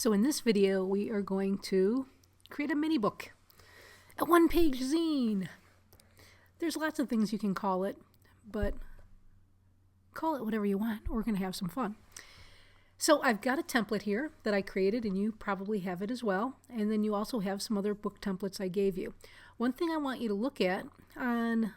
So in this video, we are going to create a mini book, a one-page zine. There's lots of things you can call it, but call it whatever you want. We're going to have some fun. So I've got a template here that I created, and you probably have it as well. And then you also have some other book templates I gave you. One thing I want you to look at on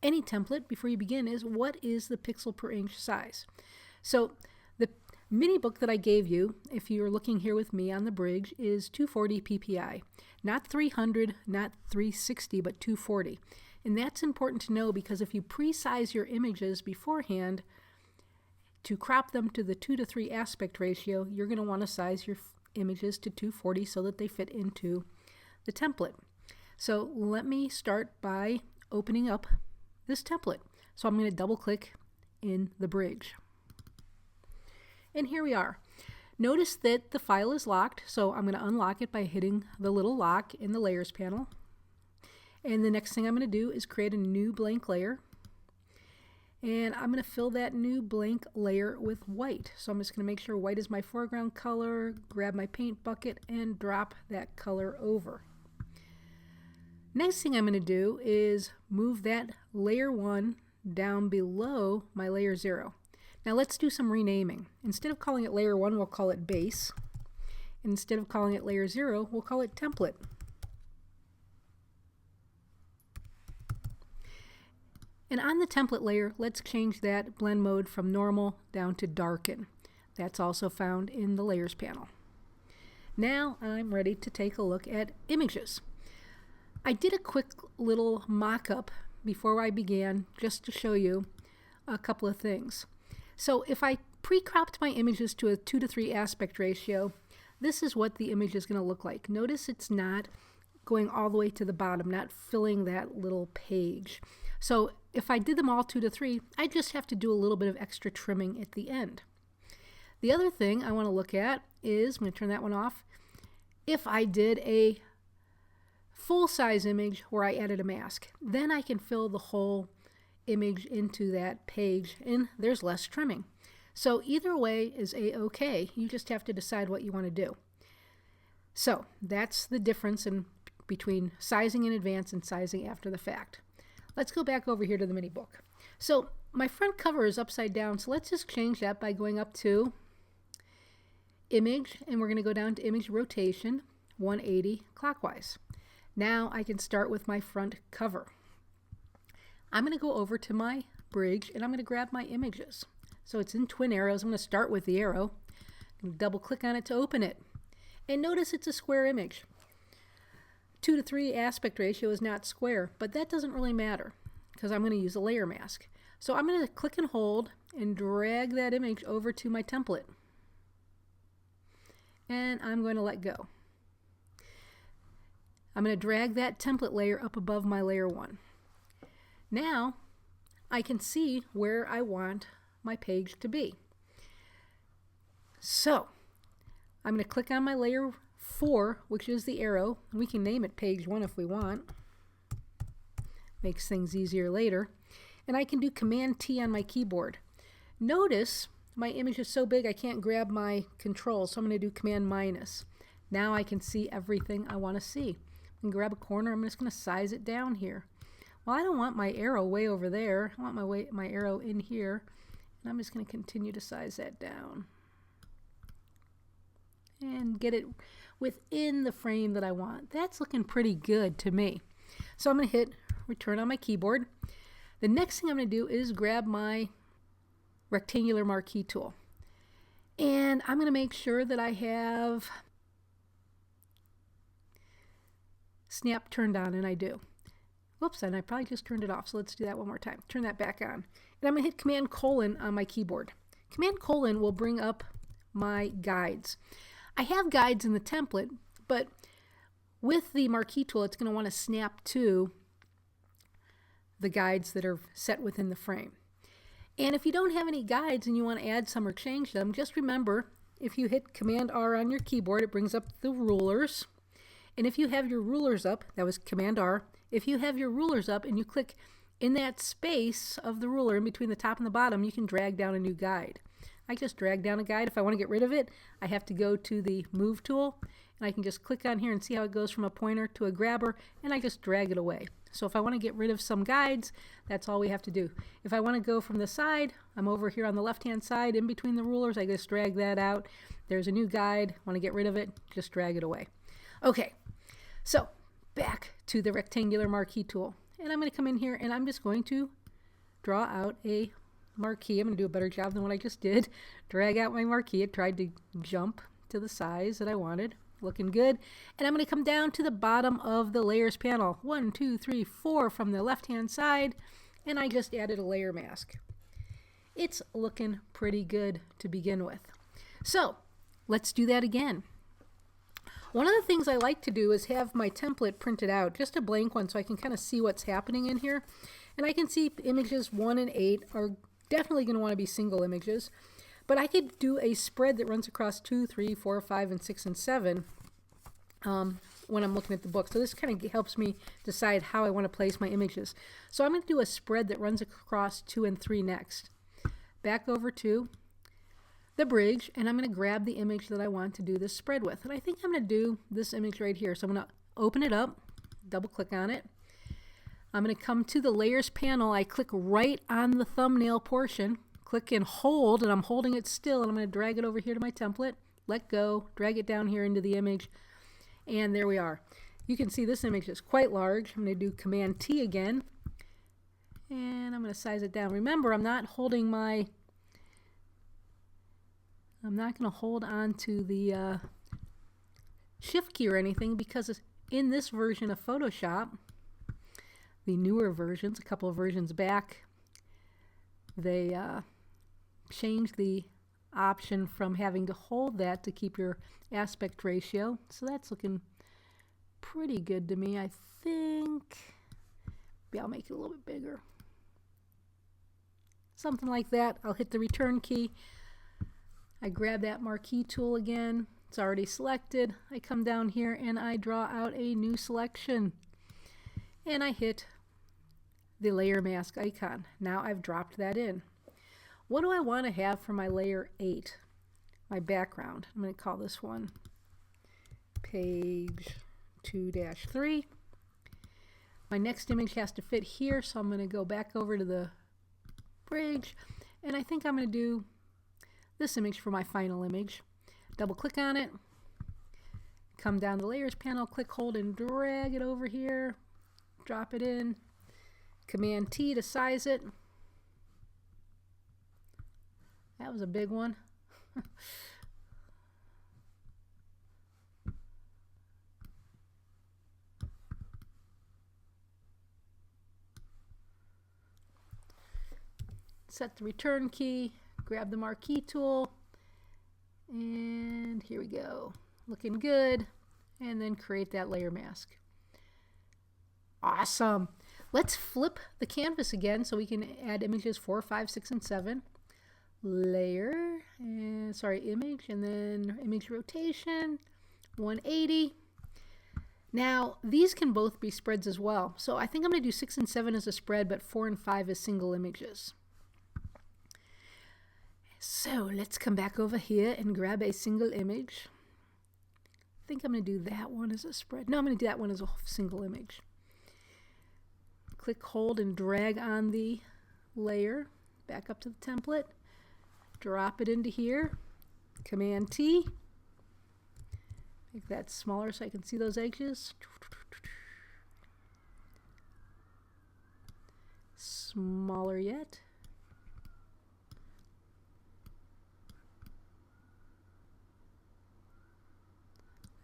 any template before you begin is what is the pixel per inch size. So the mini book that I gave you, if you're looking here with me on the bridge, is 240 ppi. Not 300, not 360, but 240. And that's important to know because if you pre-size your images beforehand to crop them to the 2:3 aspect ratio, you're going to want to size your images to 240 so that they fit into the template. So let me start by opening up this template. So I'm going to double click in the bridge. And here we are. Notice that the file is locked, so I'm going to unlock it by hitting the little lock in the layers panel. And the next thing I'm going to do is create a new blank layer. And I'm going to fill that new blank layer with white. So I'm just going to make sure white is my foreground color, grab my paint bucket, and drop that color over. Next thing I'm going to do is move that layer 1 down below my layer 0. Now let's do some renaming. Instead of calling it layer 1, we'll call it base. And instead of calling it layer 0, we'll call it template. And on the template layer, let's change that blend mode from normal down to darken. That's also found in the layers panel. Now I'm ready to take a look at images. I did a quick little mock-up before I began just to show you a couple of things. So if I pre-cropped my images to a 2:3 aspect ratio, this is what the image is going to look like. Notice it's not going all the way to the bottom, not filling that little page. So if I did them all 2:3, I just have to do a little bit of extra trimming at the end. The other thing I want to look at is, I'm going to turn that one off, if I did a full-size image where I added a mask, then I can fill the whole image into that page and there's less trimming. So either way is a-okay. You just have to decide what you want to do. So that's the difference between sizing in advance and sizing after the fact. Let's go back over here to the mini book. So my front cover is upside down, so let's just change that by going up to Image, and we're going to go down to Image Rotation 180 clockwise. Now I can start with my front cover. I'm going to go over to my bridge and I'm going to grab my images. So it's in twin arrows. I'm going to start with the arrow and double click on it to open it. And notice it's a square image. 2:3 aspect ratio is not square, but that doesn't really matter because I'm going to use a layer mask. So I'm going to click and hold and drag that image over to my template. And I'm going to let go. I'm going to drag that template layer up above my layer 1. Now I can see where I want my page to be. So I'm going to click on my layer 4, which is the arrow. We can name it page 1 if we want. Makes things easier later. And I can do Command T on my keyboard. Notice my image is so big I can't grab my control, so I'm going to do Command minus. Now I can see everything I want to see. I can grab a corner. I'm just going to size it down here. Well, I don't want my arrow way over there. I want my arrow in here. And I'm just going to continue to size that down. And get it within the frame that I want. That's looking pretty good to me. So I'm going to hit return on my keyboard. The next thing I'm going to do is grab my rectangular marquee tool. And I'm going to make sure that I have snap turned on, and I do. Whoops, and I probably just turned it off, so let's do that one more time. Turn that back on. And I'm going to hit Command colon on my keyboard. Command colon will bring up my guides. I have guides in the template, but with the marquee tool, it's going to want to snap to the guides that are set within the frame. And if you don't have any guides and you want to add some or change them, just remember, if you hit Command R on your keyboard, it brings up the rulers. And if you have your rulers up, that was Command R, if you have your rulers up and you click in that space of the ruler in between the top and the bottom, you can drag down a new guide. I just drag down a guide. If I want to get rid of it, I have to go to the Move tool, and I can just click on here and see how it goes from a pointer to a grabber, and I just drag it away. So if I want to get rid of some guides, that's all we have to do. If I want to go from the side, I'm over here on the left-hand side in between the rulers. I just drag that out. There's a new guide. Want to get rid of it, just drag it away. Okay, so back to the rectangular marquee tool. And I'm going to come in here and I'm just going to draw out a marquee. I'm going to do a better job than what I just did. Drag out my marquee. It tried to jump to the size that I wanted. Looking good. And I'm going to come down to the bottom of the layers panel. 1, 2, 3, 4 from the left hand side. And I just added a layer mask. It's looking pretty good to begin with. So let's do that again. One of the things I like to do is have my template printed out, just a blank one, so I can kind of see what's happening in here. And I can see images 1 and 8 are definitely going to want to be single images. But I could do a spread that runs across 2, 3, 4, 5, and 6, and 7 when I'm looking at the book. So this kind of helps me decide how I want to place my images. So I'm going to do a spread that runs across 2 and 3 next. Back over to the bridge, and I'm going to grab the image that I want to do this spread with. And I think I'm going to do this image right here. So I'm going to open it up, double click on it. I'm going to come to the layers panel. I click right on the thumbnail portion, click and hold, and I'm holding it still, and I'm going to drag it over here to my template, let go, drag it down here into the image, and there we are. You can see this image is quite large. I'm going to do Command T again, and I'm going to size it down. Remember, I'm not going to hold on to the shift key or anything, because in this version of Photoshop, the newer versions, a couple of versions back, they changed the option from having to hold that to keep your aspect ratio. So that's looking pretty good to me, I think. Maybe I'll make it a little bit bigger. Something like that. I'll hit the return key. I grab that marquee tool again. It's already selected. I come down here and I draw out a new selection. And I hit the layer mask icon. Now I've dropped that in. What do I want to have for my layer 8? My background. I'm going to call this one page 2-3. My next image has to fit here, so I'm going to go back over to the bridge, and I think I'm going to do this image for my final image. Double click on it, come down the layers panel, click, hold, and drag it over here, drop it in, Command T to size it. That was a big one. Set the return key, grab the marquee tool, and here we go. Looking good. And then create that layer mask. Awesome. Let's flip the canvas again so we can add images 4, 5, 6, and 7. Layer, and image, and then image rotation, 180. Now, these can both be spreads as well. So I think I'm going to do 6 and 7 as a spread, but 4 and 5 as single images. So let's come back over here and grab a single image. I think I'm going to do that one as a spread. No, I'm going to do that one as a single image. Click, hold, and drag on the layer. Back up to the template. Drop it into here. Command T. Make that smaller so I can see those edges. Smaller yet.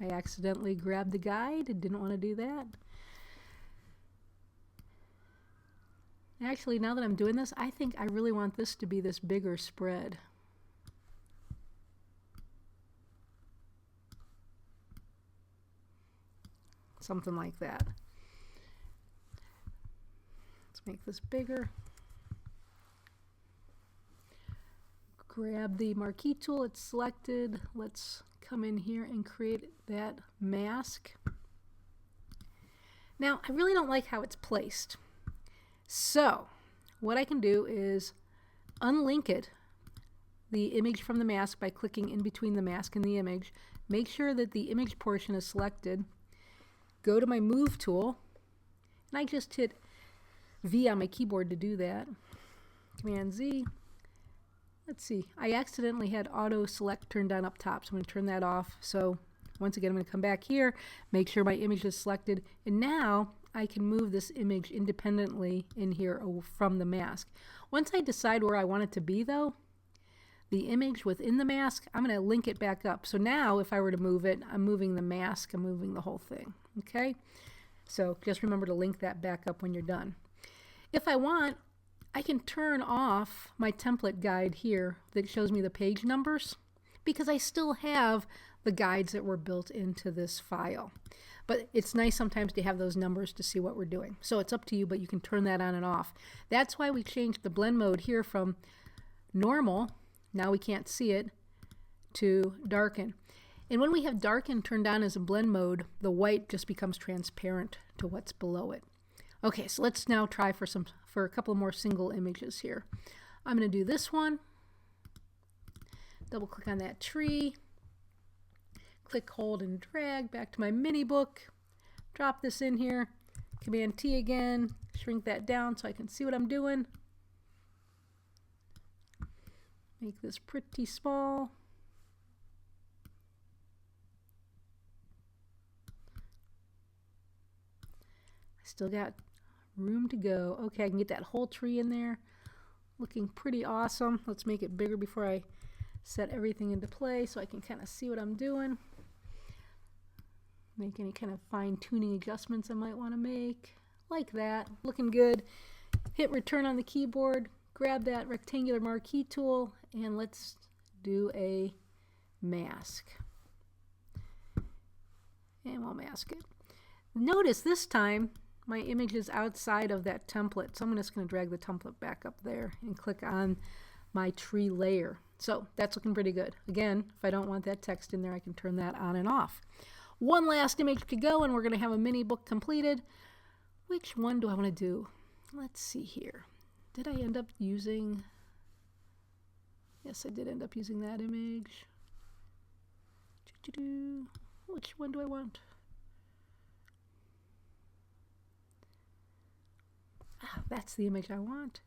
I accidentally grabbed the guide and didn't want to do that. Actually, now that I'm doing this, I think I really want this to be this bigger spread. Something like that. Let's make this bigger. Grab the marquee tool, it's selected. Let's come in here and create that mask. Now, I really don't like how it's placed. So, what I can do is unlink it the image from the mask by clicking in between the mask and the image. Make sure that the image portion is selected. Go to my Move tool, and I just hit V on my keyboard to do that. Command Z. Let's see, I accidentally had auto select turned on up top, so I'm going to turn that off. So once again, I'm going to come back here, make sure my image is selected, and now I can move this image independently in here from the mask. Once I decide where I want it to be though, the image within the mask, I'm going to link it back up. So now if I were to move it, I'm moving the mask, I'm moving the whole thing. Okay? So just remember to link that back up when you're done. If I want, I can turn off my template guide here that shows me the page numbers, because I still have the guides that were built into this file. But it's nice sometimes to have those numbers to see what we're doing. So it's up to you, but you can turn that on and off. That's why we changed the blend mode here from normal, now we can't see it, to darken. And when we have darken turned on as a blend mode, the white just becomes transparent to what's below it. Okay, so let's now try for a couple more single images here. I'm going to do this one. Double click on that tree. Click, hold, and drag back to my mini book. Drop this in here. Command T again. Shrink that down so I can see what I'm doing. Make this pretty small. I still got room to go. Okay, I can get that whole tree in there. Looking pretty awesome. Let's make it bigger before I set everything into play so I can kind of see what I'm doing. Make any kind of fine-tuning adjustments I might want to make. Like that. Looking good. Hit return on the keyboard. Grab that rectangular marquee tool and let's do a mask. And we'll mask it. Notice this time my image is outside of that template, so I'm just going to drag the template back up there and click on my tree layer. So that's looking pretty good. Again, if I don't want that text in there, I can turn that on and off. One last image to go and we're going to have a mini book completed. Which one do I want to do? Let's see here. Did I end up using... Yes, I did end up using that image. Which one do I want? That's the image I want.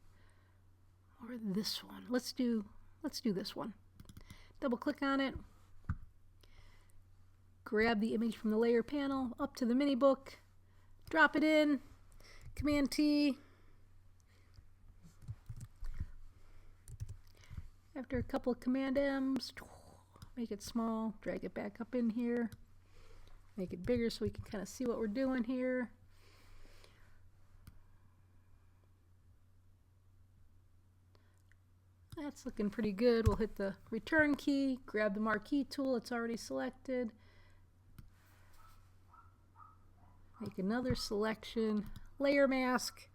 Or this one. Let's do this one. Double click on it. Grab the image from the layer panel up to the mini book. Drop it in. Command T. After a couple of Command M's, make it small, drag it back up in here. Make it bigger so we can kind of see what we're doing here. That's looking pretty good. We'll hit the return key, grab the marquee tool, it's already selected. Make another selection, layer mask.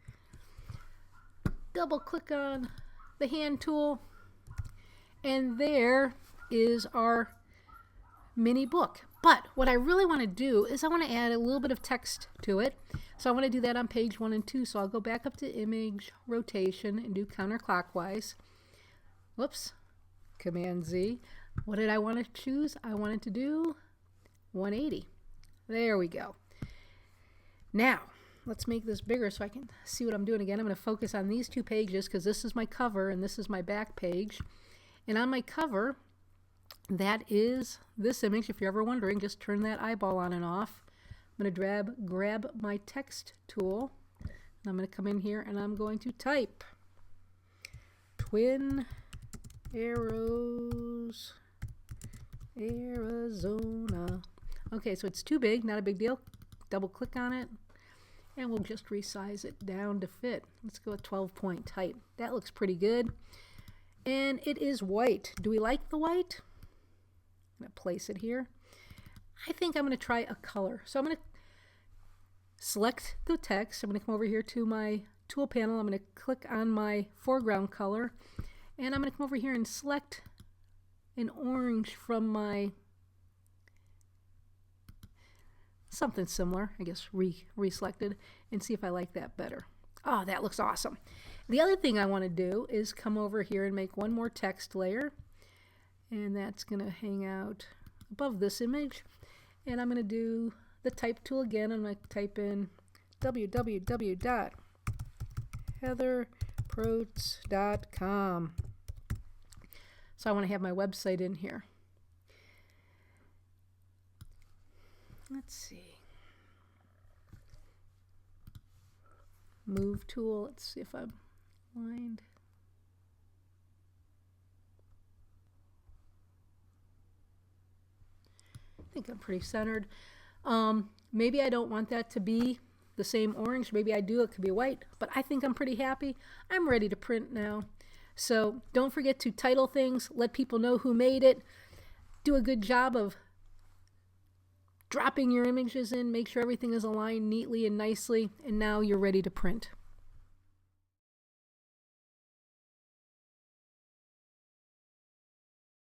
Double click on the hand tool, and there is our mini book. But what I really want to do is I want to add a little bit of text to it. So I want to do that on page 1 and 2. So I'll go back up to image, rotation, and do counterclockwise. Whoops, Command Z. What did I want to choose? I wanted to do 180. There we go. Now, let's make this bigger so I can see what I'm doing again. I'm going to focus on these two pages because this is my cover and this is my back page. And on my cover, that is this image. If you're ever wondering, just turn that eyeball on and off. I'm going to grab my text tool. And I'm going to come in here and I'm going to type Twin Arrows, Arizona. Okay, so it's too big, not a big deal. Double click on it and we'll just resize it down to fit. Let's go with 12-point height. That looks pretty good. And it is white. Do we like the white? I'm going to place it here. I think I'm going to try a color. So I'm going to select the text. I'm going to come over here to my tool panel. I'm going to click on my foreground color. And I'm going to come over here and select an orange from my something similar, I guess reselected, and see if I like that better. Oh, that looks awesome. The other thing I want to do is come over here and make one more text layer. and that's going to hang out above this image. And I'm going to do the type tool again. I'm going to type in www.heatherprotes.com. So I want to have my website in here. Let's see. Move tool. Let's see if I'm aligned. I think I'm pretty centered. Maybe I don't want that to be the same orange. Maybe I do. It could be white. But I think I'm pretty happy. I'm ready to print now. So don't forget to title things. Let people know who made it. Do a good job of dropping your images in. Make sure everything is aligned neatly and nicely. And now you're ready to print.